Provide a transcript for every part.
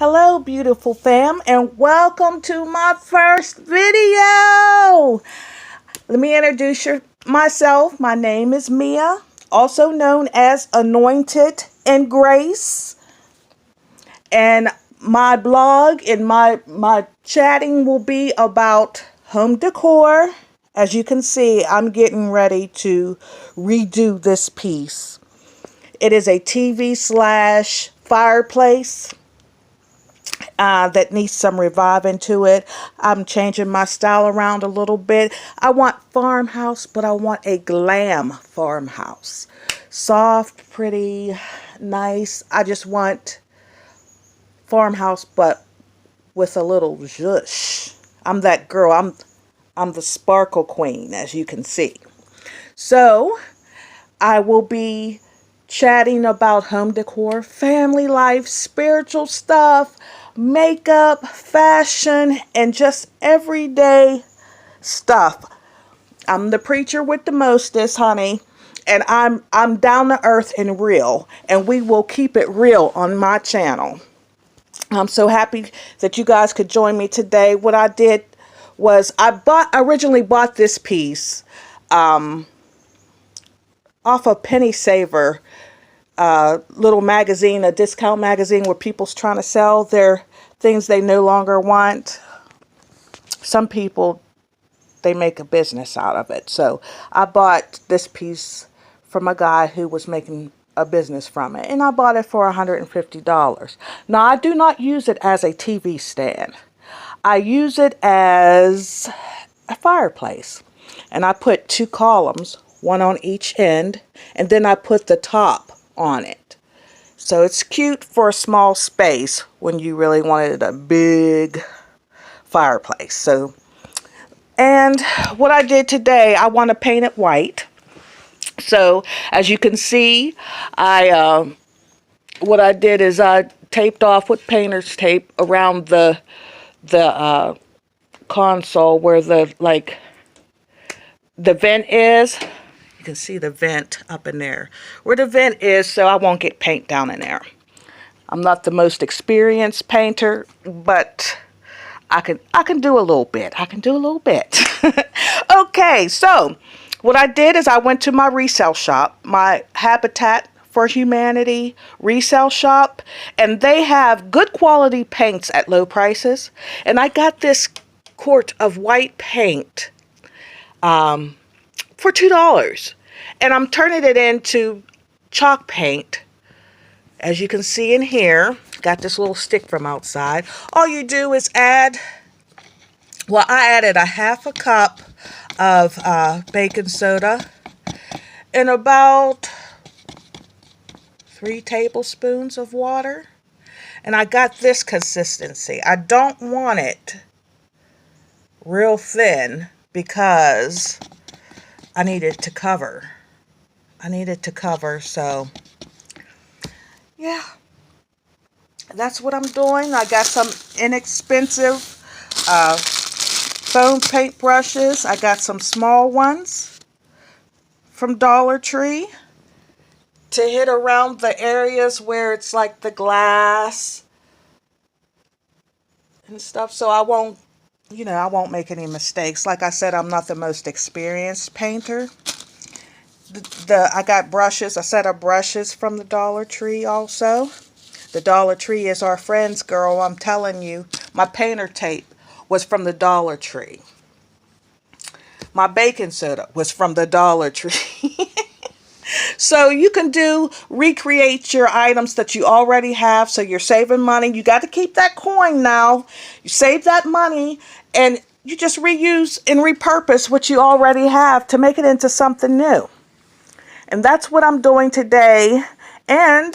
Hello, beautiful fam, and welcome to my first video. Let me introduce myself. My name is Mia, also known as Anointed in Grace. And my blog and my chatting will be about home decor. As you can see, I'm getting ready to redo this piece. It is a TV / fireplace. That needs some reviving to it. I'm changing my style around a little bit. I want farmhouse, but I want a glam farmhouse. Soft, pretty, nice. I just want farmhouse, but with a little zhuzh. I'm that girl. I'm the sparkle queen, as you can see. So I will be chatting about home decor, family life, spiritual stuff, makeup, fashion, and just everyday stuff. I'm the preacher with the mostest, honey, and I'm down to earth and real, and we will keep it real on my channel. I'm so happy that you guys could join me today. What I did was I originally bought this piece off a Penny Saver little magazine, a discount magazine where people's trying to sell their things they no longer want. Some people, they make a business out of it. So I bought this piece from a guy who was making a business from it, and I bought it for $150. Now, I do not use it as a TV stand. I use it as a fireplace, and I put 2 columns, one on each end, and then I put the top on it. So it's cute for a small space when you really wanted a big fireplace. So, and what I did today, I want to paint it white. So as you can see, what I did is I taped off with painter's tape around the console where the vent is. You can see the vent up in there where the vent is, so I won't get paint down in there. I'm not the most experienced painter, but I can do a little bit. Okay, so what I did is I went to my resale shop, my Habitat for Humanity resale shop, and they have good quality paints at low prices. And I got this quart of white paint for $2, and I'm turning it into chalk paint. As you can see in here, got this little stick from outside. All you do is I added a half a cup of baking soda and about 3 tablespoons of water, and I got this consistency. I don't want it real thin because I need it to cover. So yeah, that's what I'm doing. I got some inexpensive foam paint brushes. I got some small ones from Dollar Tree to hit around the areas where it's like the glass and stuff, so I won't make any mistakes. Like I said, I'm not the most experienced painter. I got brushes, a set of brushes from the Dollar Tree also. The Dollar Tree is our friends, girl. I'm telling you, my painter tape was from the Dollar Tree. My baking soda was from the Dollar Tree. So you can recreate your items that you already have, so you're saving money. You got to keep that coin now. You save that money, and you just reuse and repurpose what you already have to make it into something new. And that's what I'm doing today. And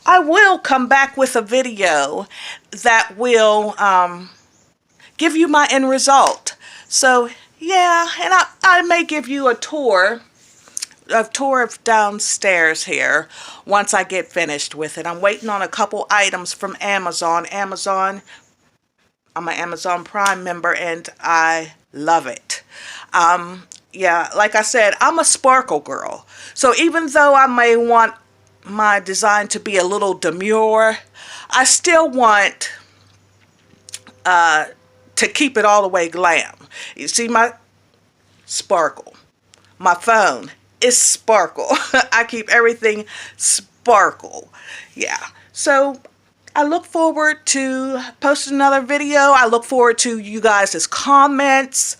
I will come back with a video that will give you my end result. So yeah, and I may give you a tour of downstairs here once I get finished with it. I'm waiting on a couple items from Amazon. I'm an Amazon Prime member, and I love it. Yeah, like I said, I'm a sparkle girl. So even though I may want my design to be a little demure. I still want to keep it all the way glam. You see my sparkle. My phone is sparkle. I keep everything sparkle. Yeah. So I look forward to posting another video. I look forward to you guys' comments,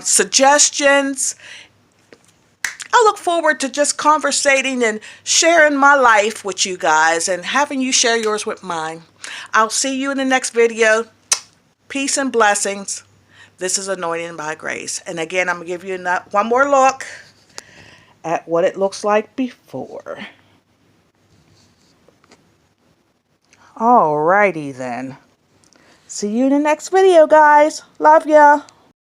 suggestions. I look forward to just conversating and sharing my life with you guys and having you share yours with mine. I'll see you in the next video. Peace and blessings. This is Anointing by Grace. And again, I'm going to give you one more look at what it looks like before. Alrighty then. See you in the next video, guys. Love ya.